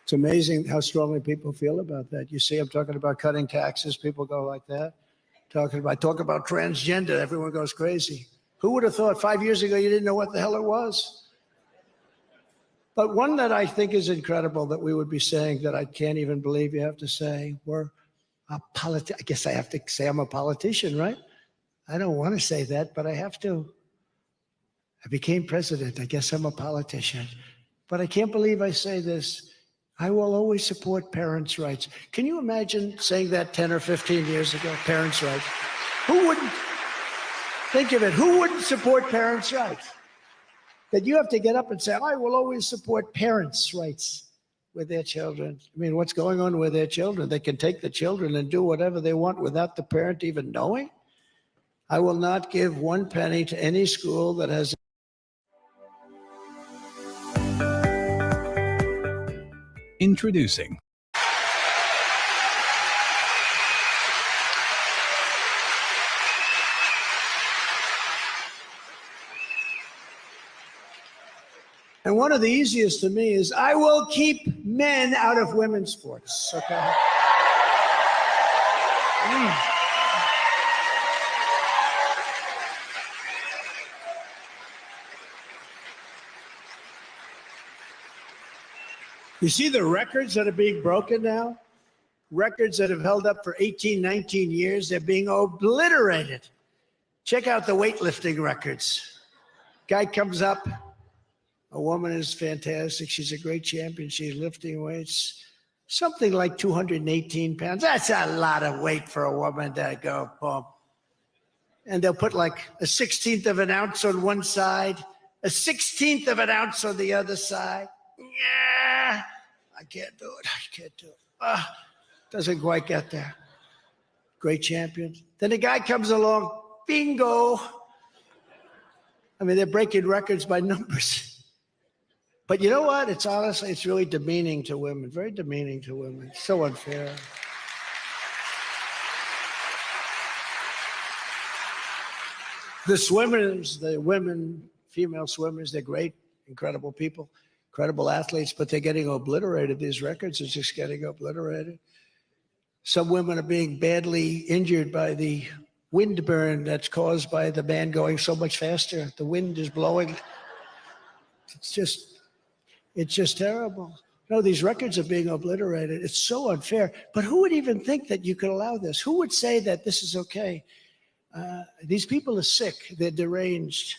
It's amazing how strongly people feel about that. You see, I'm talking about cutting taxes. People go like that. Talk about transgender. Everyone goes crazy. Who would have thought 5 years ago you didn't know what the hell it was? But one that I think is incredible that we would be saying that I can't even believe you have to say, we're a I guess I have to say I'm a politician, right? I don't want to say that, but I have to. I became president. I guess I'm a politician. But I can't believe I say this. I will always support parents' rights. Can you imagine saying that 10 or 15 years ago, parents' rights? Who wouldn't? Think of it. Who wouldn't support parents' rights? That you have to get up and say, I will always support parents' rights with their children. I mean, what's going on with their children? They can take the children and do whatever they want without the parent even knowing. I will not give 1 penny to any school that has. Introducing And one of the easiest to me is I will keep men out of women's sports. Okay. You see the records that are being broken now? Records that have held up for 18, 19 years, they're being obliterated. Check out the weightlifting records. Guy comes up, a woman is fantastic. She's a great champion. She's lifting weights, something like 218 pounds. That's a lot of weight for a woman to go, boom. And they'll put like a 1/16 of an ounce on one side, a 1/16 of an ounce on the other side. Yeah, I can't do it. I can't do it. Doesn't quite get there. Great champion. Then a guy comes along, bingo. I mean, they're breaking records by numbers. But you know what? It's honestly, it's really demeaning to women, very demeaning to women. It's so unfair. The swimmers, the women, female swimmers, they're great, incredible people, incredible athletes, but they're getting obliterated. These records are just getting obliterated. Some women are being badly injured by the wind burn that's caused by the man going so much faster. The wind is blowing. It's just terrible. No, these records are being obliterated. It's so unfair. But who would even think that you could allow this? Who would say that this is okay? These people are sick. They're deranged.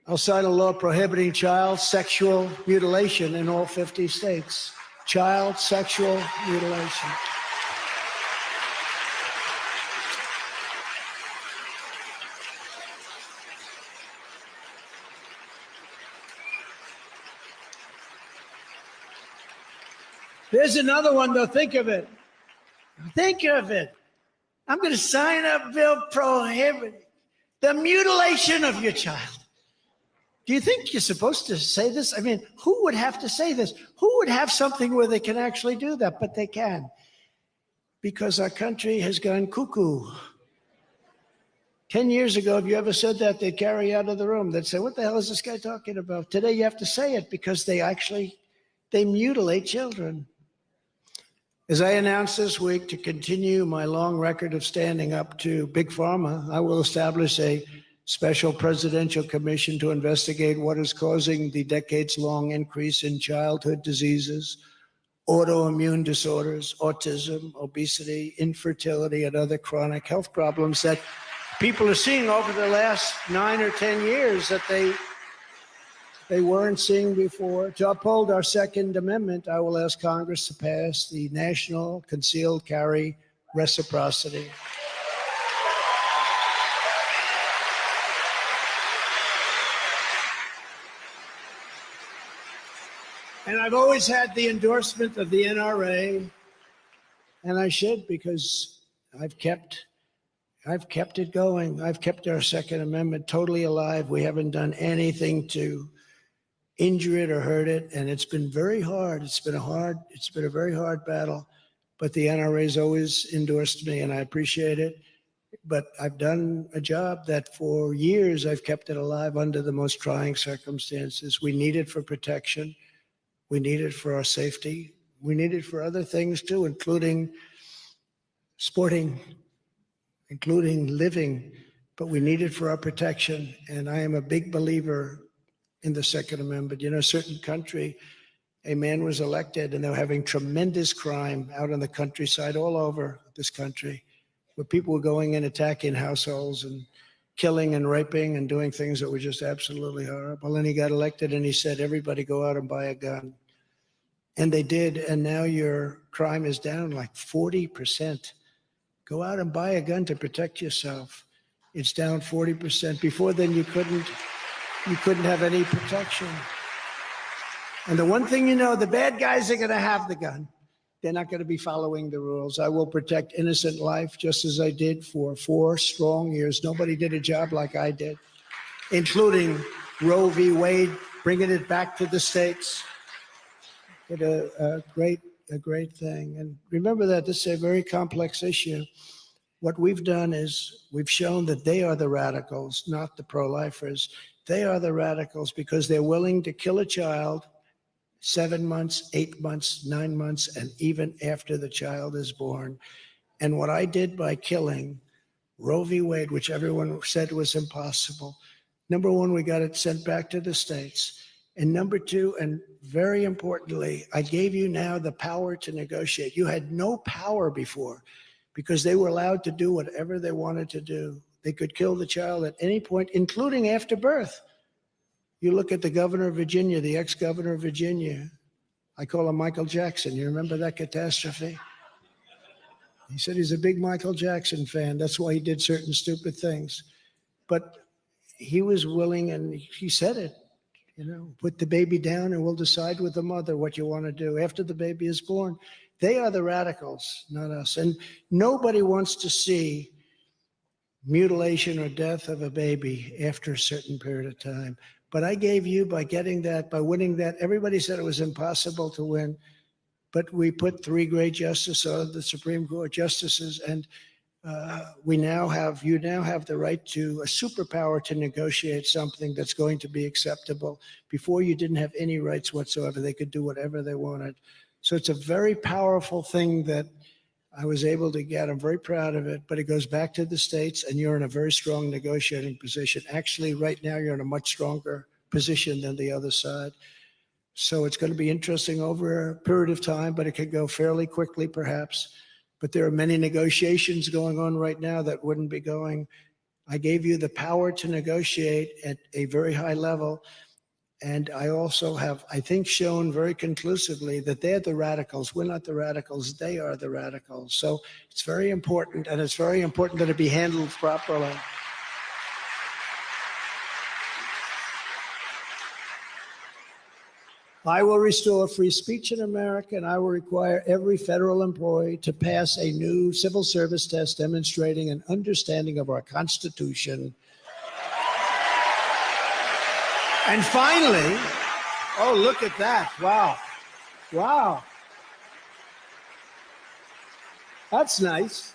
I'll sign a law prohibiting child sexual mutilation in all 50 states. Child sexual mutilation. There's another one, though. Think of it. Think of it. I'm going to sign a bill prohibiting the mutilation of your child. Do you think you're supposed to say this? I mean, who would have to say this? Who would have something where they can actually do that? But they can. Because our country has gone cuckoo. 10 years ago, if you ever said that, they'd carry you out of the room. They'd say, what the hell is this guy talking about? Today, you have to say it because they mutilate children. As I announced this week, to continue my long record of standing up to Big Pharma, I will establish a special presidential commission to investigate what is causing the decades-long increase in childhood diseases, autoimmune disorders, autism, obesity, infertility, and other chronic health problems that people are seeing over the last 9 or 10 years that they weren't seeing before. To uphold our Second Amendment, I will ask Congress to pass the National Concealed Carry Reciprocity. And I've always had the endorsement of the NRA, and I should, because I've kept it going. I've kept our Second Amendment totally alive. We haven't done anything to injure it or hurt it, and it's been very hard. It's been a very hard battle, but the NRA's always endorsed me, and I appreciate it. But I've done a job that for years I've kept it alive under the most trying circumstances. We need it for protection. We need it for our safety. We need it for other things too, including sporting, including living, but we need it for our protection. And I am a big believer in the Second Amendment. You know, a certain country, a man was elected and they were having tremendous crime out in the countryside all over this country, where people were going in, attacking households and killing and raping and doing things that were just absolutely horrible. And he got elected and he said, everybody go out and buy a gun. And they did. And now your crime is down like 40%. Go out and buy a gun to protect yourself. It's down 40%. Before then, you couldn't have any protection. And the one thing you know, the bad guys are going to have the gun. They're not going to be following the rules. I will protect innocent life just as I did for 4 strong years. Nobody did a job like I did, including Roe v. Wade, bringing it back to the states. Did a great thing. And remember that this is a very complex issue. What we've done is we've shown that they are the radicals, not the pro-lifers. They are the radicals because they're willing to kill a child 7 months, 8 months, 9 months, and even after the child is born. And what I did by killing Roe v. Wade, which everyone said was impossible, number one, we got it sent back to the states. And number two, and very importantly, I gave you now the power to negotiate. You had no power before because they were allowed to do whatever they wanted to do. They could kill the child at any point, including after birth. You look at the governor of Virginia, the ex-governor of Virginia. I call him Michael Jackson. You remember that catastrophe? He said he's a big Michael Jackson fan. That's why he did certain stupid things. But he was willing, and he said it, you know, put the baby down and we'll decide with the mother what you want to do after the baby is born. They are the radicals, not us. And nobody wants to see mutilation or death of a baby after a certain period of time. But I gave you, by getting that, by winning that, everybody said it was impossible to win. But we put 3 great justices on the Supreme Court justices, and you now have the right to a superpower to negotiate something that's going to be acceptable. Before, you didn't have any rights whatsoever. They could do whatever they wanted. So it's a very powerful thing that I was able to get. I'm very proud of it, but it goes back to the states, and you're in a very strong negotiating position. Actually, right now, you're in a much stronger position than the other side. So it's going to be interesting over a period of time, but it could go fairly quickly, perhaps. But there are many negotiations going on right now that wouldn't be going. I gave you the power to negotiate at a very high level. And I also have, I think, shown very conclusively that they're the radicals. We're not the radicals. They are the radicals. So it's very important, and it's very important that it be handled properly. I will restore free speech in America, and I will require every federal employee to pass a new civil service test demonstrating an understanding of our Constitution. And finally, oh, look at that. Wow. Wow. That's nice.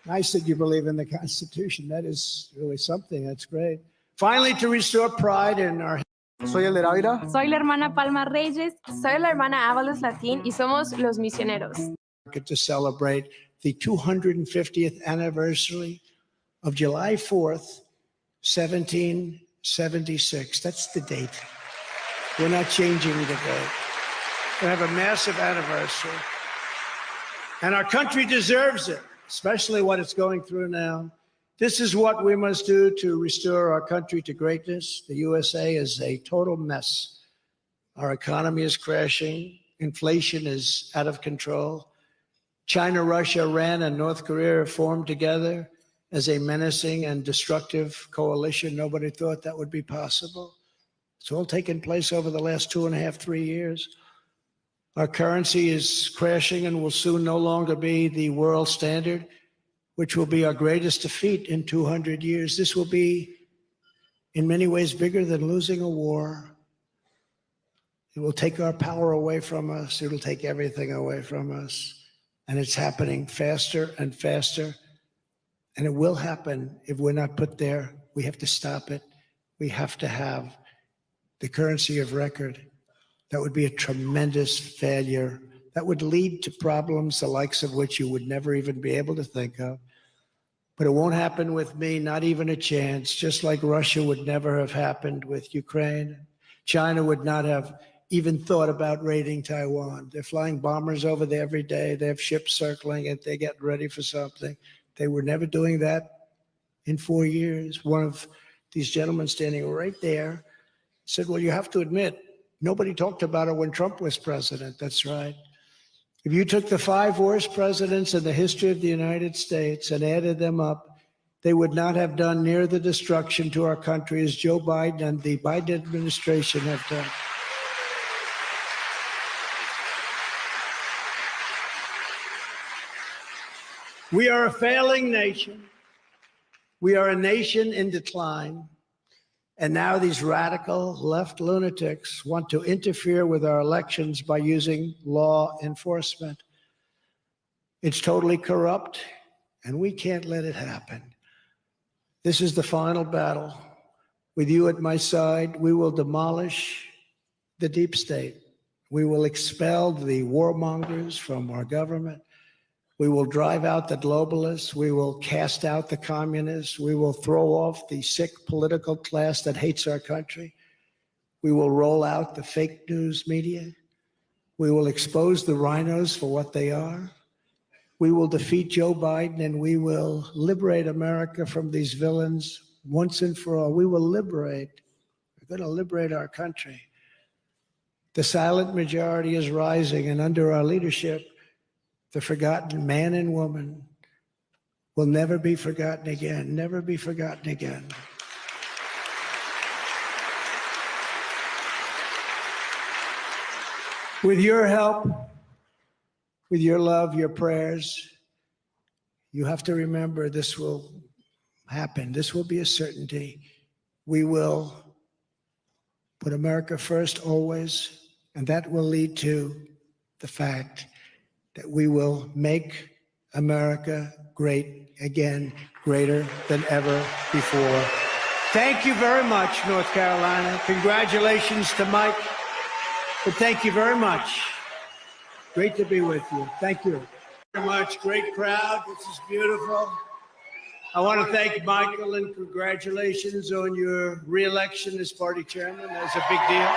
Nice that you believe in the Constitution. That is really something. That's great. Finally, to restore pride in our... Soy el de Ávila. Soy la hermana Palma Reyes. Soy la hermana Ábalos Latín y somos los misioneros. To celebrate the 250th anniversary of July 4th, 1776. That's the date. We're not changing the date. We have a massive anniversary. And our country deserves it, especially what it's going through now. This is what we must do to restore our country to greatness. The USA is a total mess. Our economy is crashing. Inflation is out of control. China, Russia, Iran, and North Korea have formed together as a menacing and destructive coalition. Nobody thought that would be possible. It's all taken place over the last 2.5, 3 years. Our currency is crashing and will soon no longer be the world standard, which will be our greatest defeat in 200 years. This will be, in many ways, bigger than losing a war. It will take our power away from us. It'll take everything away from us. And it's happening faster and faster. And it will happen if we're not put there. We have to stop it. We have to have the currency of record, That would be a tremendous failure. That would lead to problems the likes of which you would never even be able to think of. But it won't happen with me, not even a chance, just like Russia would never have happened with Ukraine. China would not have even thought about raiding Taiwan. They're flying bombers over there every day. They have ships circling it. They get ready for something. They were never doing that in 4 years. One of these gentlemen standing right there said, well, you have to admit, nobody talked about it when Trump was president. That's right. If you took the 5 worst presidents in the history of the United States and added them up, they would not have done near the destruction to our country as Joe Biden and the Biden administration have done. We are a failing nation. We are a nation in decline. And now these radical left lunatics want to interfere with our elections by using law enforcement. It's totally corrupt, and we can't let it happen. This is the final battle. With you at my side, we will demolish the deep state. We will expel the warmongers from our government. We will drive out the globalists. We will cast out the communists. We will throw off the sick political class that hates our country. We will roll out the fake news media. We will expose the rhinos for what they are. We will defeat Joe Biden, and we will liberate America from these villains once and for all. We will liberate. We're going to liberate our country. The silent majority is rising, and under our leadership, the forgotten man and woman will never be forgotten again, never be forgotten again. With your help, with your love, your prayers, you have to remember this will happen. This will be a certainty. We will put America first always, and that will lead to the fact that we will make America great again, greater than ever before. Thank you very much, North Carolina. Congratulations to Mike. But thank you very much. Great to be with you. Thank you very much. Great crowd. This is beautiful. I want to thank Michael and congratulations on your re-election as party chairman. That's a big deal.